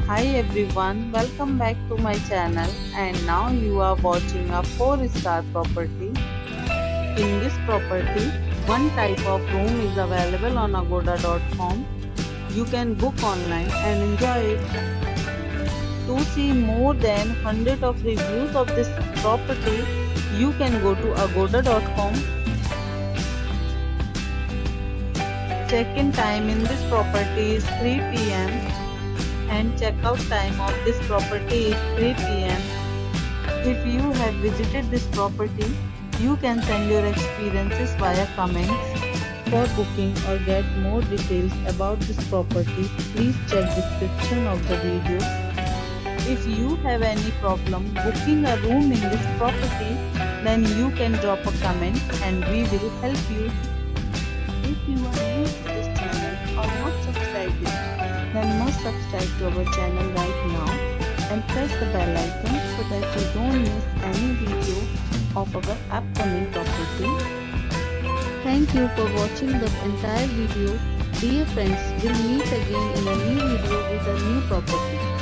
Hi everyone, welcome back to my channel and now you are watching a 4-star property. In this property, one type of room is available on agoda.com. You can book online and enjoy it. To see more than 100 of reviews of this property, you can go to agoda.com. Check-in time in this property is 3 p.m. and checkout time of this property is 3 p.m. If you have visited this property, you can send your experiences via comments. For booking or get more details about this property, please check description of the video. If you have any problem booking a room in this property, then you can drop a comment and we will help you. If you are new to this channel or not subscribed yet, then must subscribe to our channel right now and press the bell icon so that you don't miss any video of our upcoming property. Thank you for watching the entire video. Dear friends, we'll meet again in a new video with a new property.